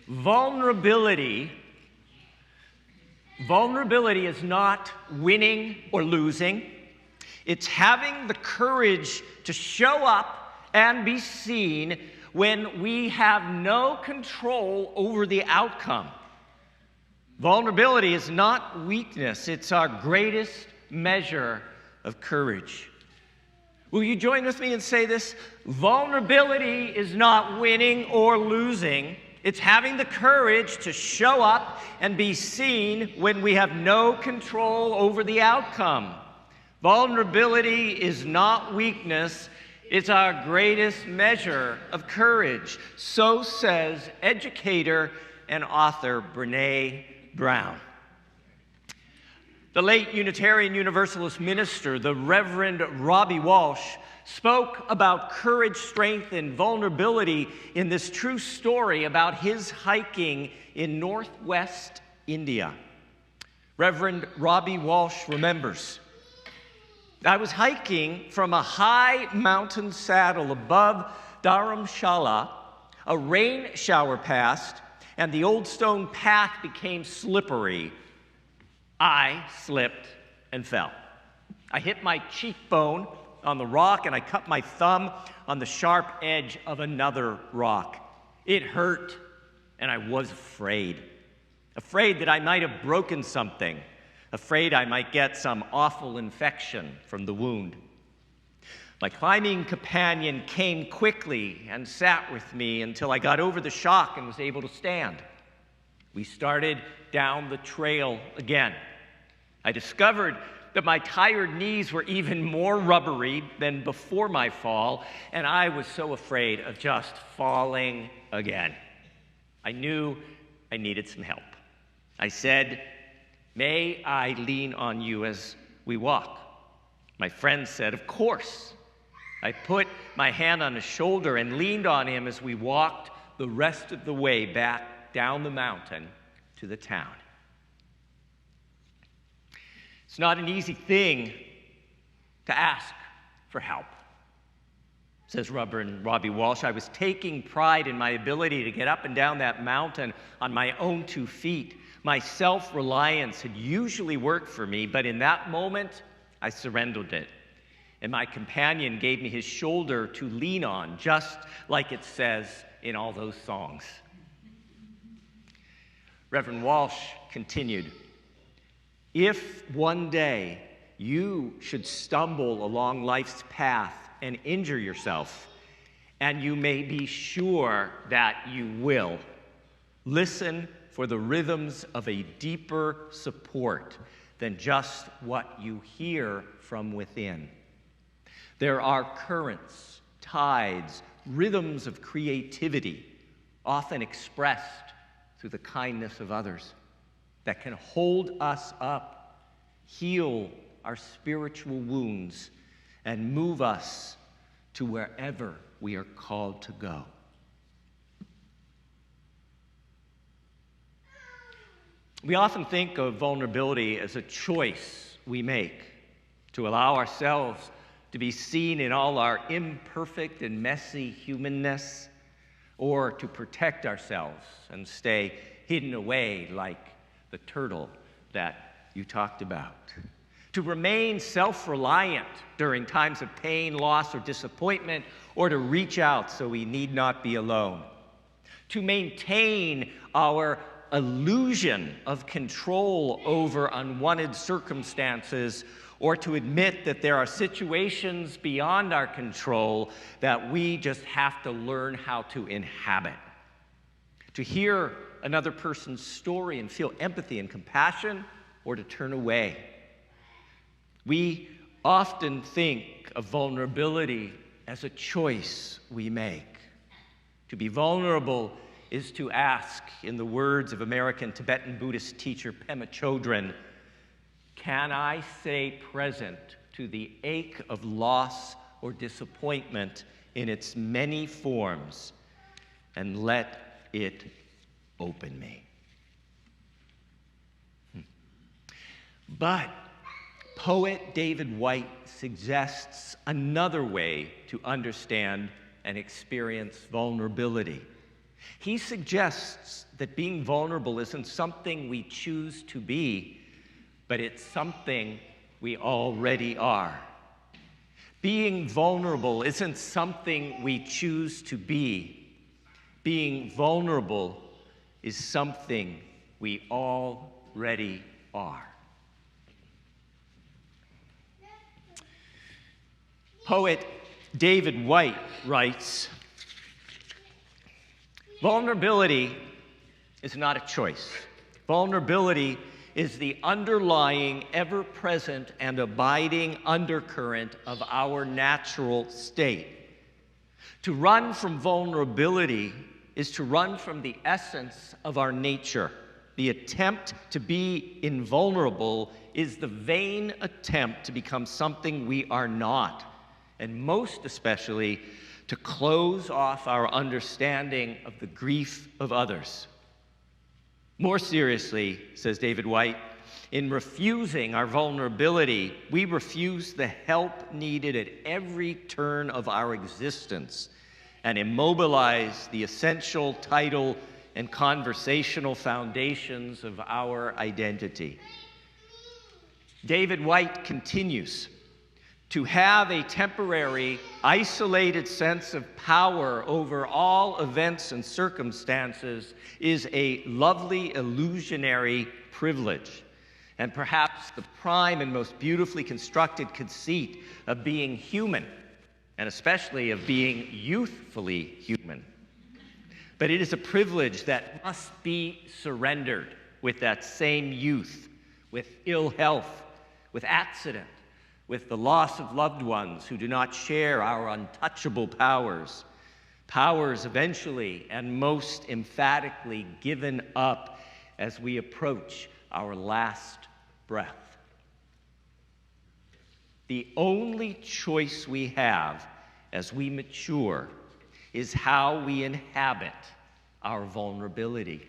Vulnerability is not winning or losing. It's having the courage to show up and be seen when we have no control over the outcome. Vulnerability is not weakness. It's our greatest measure of courage. Will you join with me and say this? Vulnerability is not winning or losing. It's having the courage to show up and be seen when we have no control over the outcome. Vulnerability is not weakness. It's our greatest measure of courage. So says educator and author Brené Brown. The late Unitarian Universalist minister, the Reverend Robbie Walsh, spoke about courage, strength, and vulnerability in this true story about his hiking in northwest India. Reverend Robbie Walsh remembers, "I was hiking from a high mountain saddle above Dharamshala. A rain shower passed, and the old stone path became slippery. I slipped and fell. I hit my cheekbone on the rock, and I cut my thumb on the sharp edge of another rock. It hurt, and I was afraid. Afraid that I might have broken something. Afraid I might get some awful infection from the wound. My climbing companion came quickly and sat with me until I got over the shock and was able to stand. We started down the trail again. I discovered that my tired knees were even more rubbery than before my fall, and I was so afraid of just falling again. I knew I needed some help. I said, 'May I lean on you as we walk?' My friend said, 'Of course.' I put my hand on his shoulder and leaned on him as we walked the rest of the way back down the mountain to the town." It's not an easy thing to ask for help, says Reverend Robbie Walsh. I was taking pride in my ability to get up and down that mountain on my own 2 feet. My self-reliance had usually worked for me, but in that moment, I surrendered it. And my companion gave me his shoulder to lean on, just like it says in all those songs. Reverend Walsh continued, "If one day you should stumble along life's path and injure yourself, and you may be sure that you will, listen for the rhythms of a deeper support than just what you hear from within. There are currents, tides, rhythms of creativity, often expressed through the kindness of others, that can hold us up, heal our spiritual wounds, and move us to wherever we are called to go." We often think of vulnerability as a choice we make to allow ourselves to be seen in all our imperfect and messy humanness, or to protect ourselves and stay hidden away like the turtle that you talked about. To remain self-reliant during times of pain, loss, or disappointment, or to reach out so we need not be alone. To maintain our illusion of control over unwanted circumstances, or to admit that there are situations beyond our control that we just have to learn how to inhabit. To hear another person's story and feel empathy and compassion, or to turn away. We often think of vulnerability as a choice we make. To be vulnerable is to ask, in the words of American Tibetan Buddhist teacher Pema Chodron, "Can I stay present to the ache of loss or disappointment in its many forms and let it open me?" But poet David White suggests another way to understand and experience vulnerability. He suggests that being vulnerable isn't something we choose to be, but it's something we already are. Being vulnerable isn't something we choose to be. Being vulnerable is something we already are. Poet David Whyte writes, "Vulnerability is not a choice. Vulnerability is the underlying, ever-present, and abiding undercurrent of our natural state. To run from vulnerability is to run from the essence of our nature. The attempt to be invulnerable is the vain attempt to become something we are not, and most especially to close off our understanding of the grief of others. More seriously," says David Whyte, "in refusing our vulnerability, we refuse the help needed at every turn of our existence and immobilize the essential title and conversational foundations of our identity." David Whyte continues, "To have a temporary, isolated sense of power over all events and circumstances is a lovely, illusionary privilege, and perhaps the prime and most beautifully constructed conceit of being human, and especially of being youthfully human. But it is a privilege that must be surrendered with that same youth, with ill health, with accident, with the loss of loved ones who do not share our untouchable powers, powers eventually and most emphatically given up as we approach our last breath. The only choice we have as we mature is how we inhabit our vulnerability,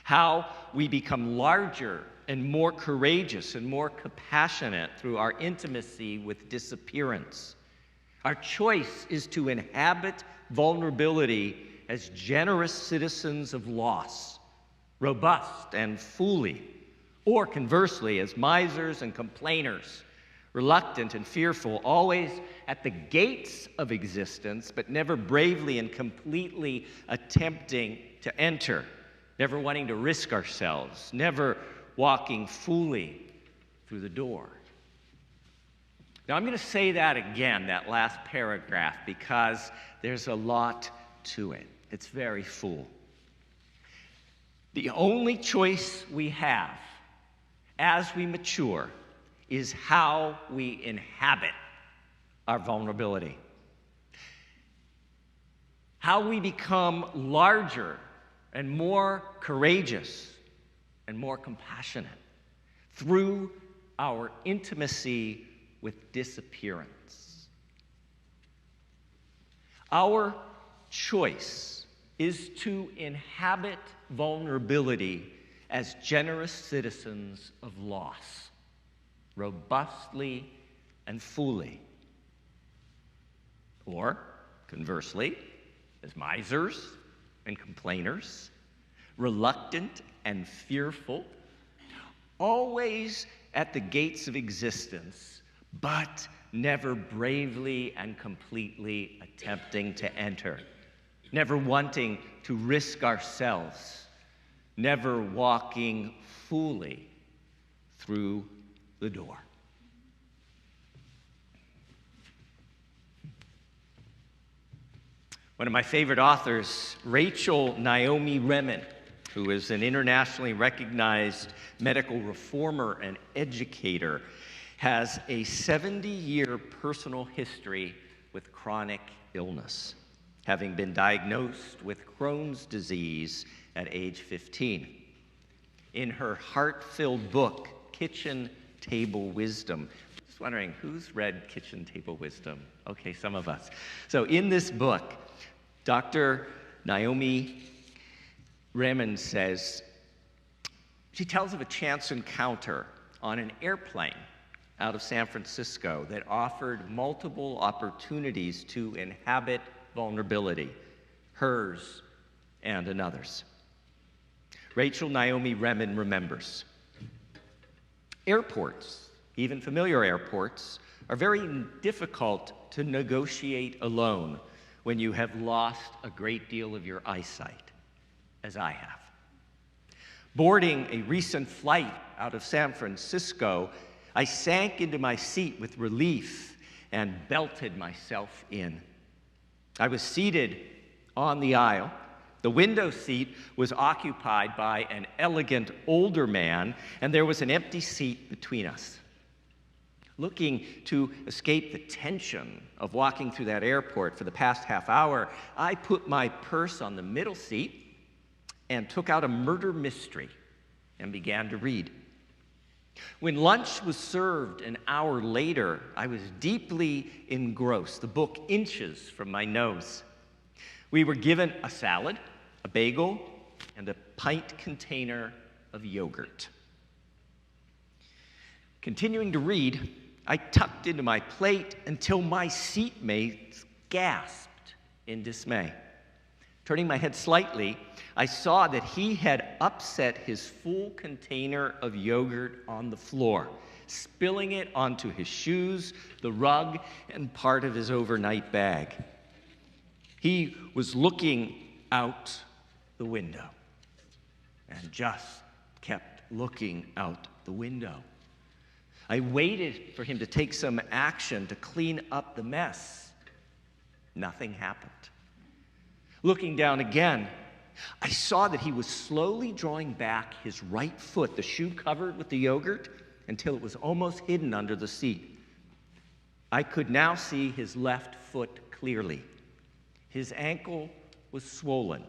how we become larger and more courageous and more compassionate through our intimacy with disappearance. Our choice is to inhabit vulnerability as generous citizens of loss, robust and fooly, or conversely, as misers and complainers, reluctant and fearful, always at the gates of existence, but never bravely and completely attempting to enter, never wanting to risk ourselves, never walking fully through the door. Now, I'm going to say that again, that last paragraph, because there's a lot to it. It's very full. The only choice we have as we mature is how we inhabit our vulnerability. How we become larger and more courageous and more compassionate through our intimacy with disappearance. Our choice is to inhabit vulnerability as generous citizens of loss, robustly and fully. Or, conversely, as misers and complainers, reluctant and fearful, always at the gates of existence, but never bravely and completely attempting to enter, never wanting to risk ourselves, never walking fully through the door. One of my favorite authors, Rachel Naomi Remen, who is an internationally recognized medical reformer and educator, has a 70-year personal history with chronic illness, having been diagnosed with Crohn's disease at age 15. In her heart-filled book, Kitchen Table Wisdom, I'm just wondering, who's read Kitchen Table Wisdom? Okay, some of us. So in this book, Dr. Naomi Remen says, she tells of a chance encounter on an airplane out of San Francisco that offered multiple opportunities to inhabit vulnerability, hers and another's. Rachel Naomi Remen remembers. Airports, even familiar airports, are very difficult to negotiate alone when you have lost a great deal of your eyesight, as I have. Boarding a recent flight out of San Francisco, I sank into my seat with relief and belted myself in. I was seated on the aisle. The window seat was occupied by an elegant older man, and there was an empty seat between us. Looking to escape the tension of walking through that airport for the past half hour, I put my purse on the middle seat and took out a murder mystery and began to read. When lunch was served an hour later, I was deeply engrossed, the book inches from my nose. We were given a salad, a bagel, and a pint container of yogurt. Continuing to read, I tucked into my plate until my seatmates gasped in dismay. Turning my head slightly, I saw that he had upset his full container of yogurt on the floor, spilling it onto his shoes, the rug, and part of his overnight bag. He was looking out the window and just kept looking out the window. I waited for him to take some action to clean up the mess. Nothing happened. Looking down again, I saw that he was slowly drawing back his right foot, the shoe covered with the yogurt, until it was almost hidden under the seat. I could now see his left foot clearly. His ankle was swollen,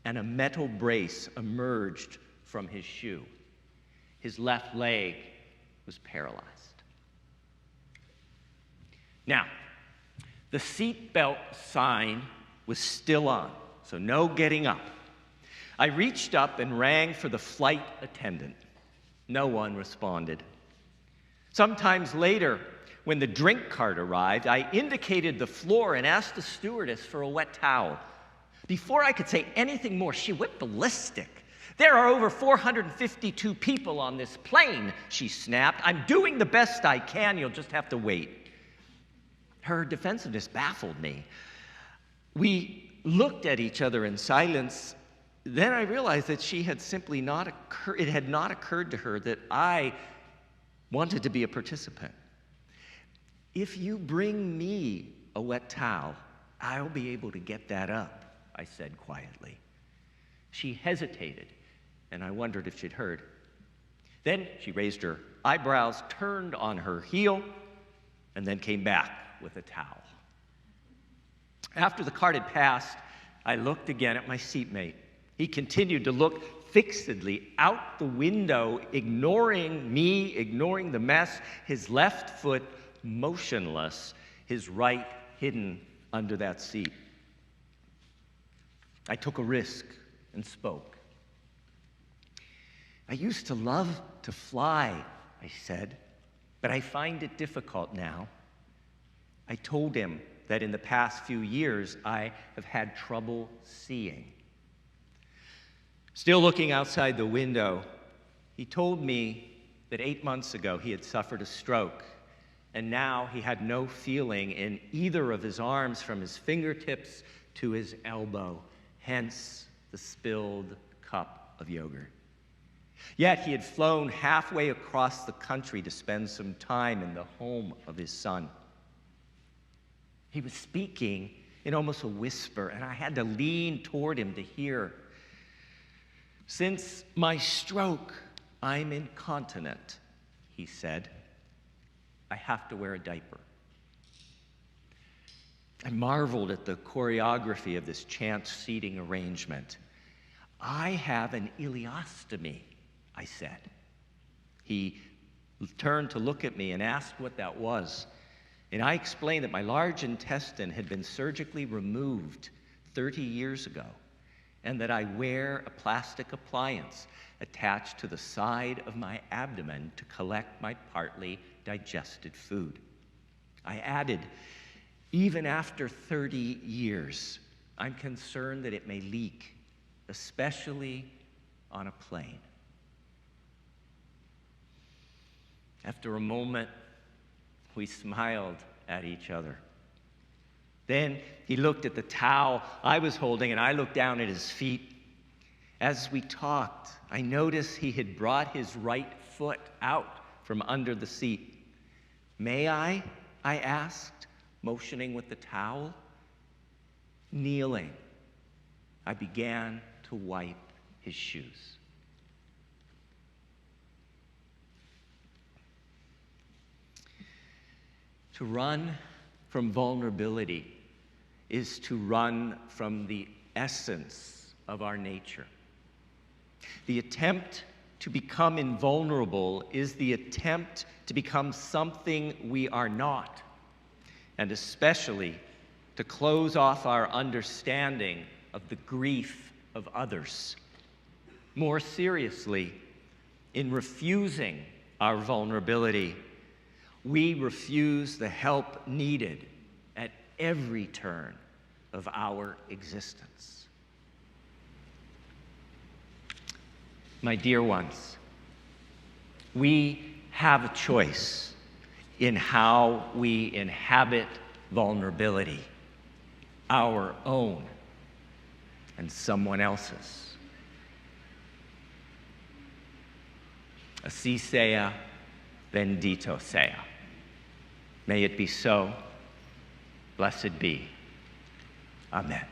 and a metal brace emerged from his shoe. His left leg was paralyzed. Now, the seatbelt sign was still on, so no getting up. I reached up and rang for the flight attendant. No one responded. Sometimes later, when the drink cart arrived, I indicated the floor and asked the stewardess for a wet towel. Before I could say anything more, she went ballistic. "There are over 452 people on this plane," she snapped. "I'm doing the best I can. You'll just have to wait." Her defensiveness baffled me. We looked at each other in silence. Then I realized that it had not occurred to her that I wanted to be a participant. "If you bring me a wet towel, I'll be able to get that up," I said quietly. She hesitated, and I wondered if she'd heard. Then she raised her eyebrows, turned on her heel, and then came back with a towel. After the cart had passed, I looked again at my seatmate. He continued to look fixedly out the window, ignoring me, ignoring the mess, his left foot motionless, his right hidden under that seat. I took a risk and spoke. "I used to love to fly," I said, "but I find it difficult now." I told him that in the past few years, I have had trouble seeing. Still looking outside the window, he told me that 8 months ago he had suffered a stroke, and now he had no feeling in either of his arms from his fingertips to his elbow, hence the spilled cup of yogurt. Yet he had flown halfway across the country to spend some time in the home of his son. He was speaking in almost a whisper, and I had to lean toward him to hear. "Since my stroke, I'm incontinent," he said. "I have to wear a diaper." I marveled at the choreography of this chance seating arrangement. "I have an ileostomy," I said. He turned to look at me and asked what that was. And I explained that my large intestine had been surgically removed 30 years ago, and that I wear a plastic appliance attached to the side of my abdomen to collect my partly digested food. I added, "Even after 30 years, I'm concerned that it may leak, especially on a plane. After a moment, we smiled at each other. Then he looked at the towel I was holding, and I looked down at his feet. As we talked, I noticed he had brought his right foot out from under the seat. "May I asked, motioning with the towel. Kneeling, I began to wipe his shoes. To run from vulnerability is to run from the essence of our nature. The attempt to become invulnerable is the attempt to become something we are not, and especially to close off our understanding of the grief of others. More seriously, in refusing our vulnerability, we refuse the help needed at every turn of our existence. My dear ones, we have a choice in how we inhabit vulnerability, our own and someone else's. Así sea, bendito sea. May it be so. Blessed be. Amen.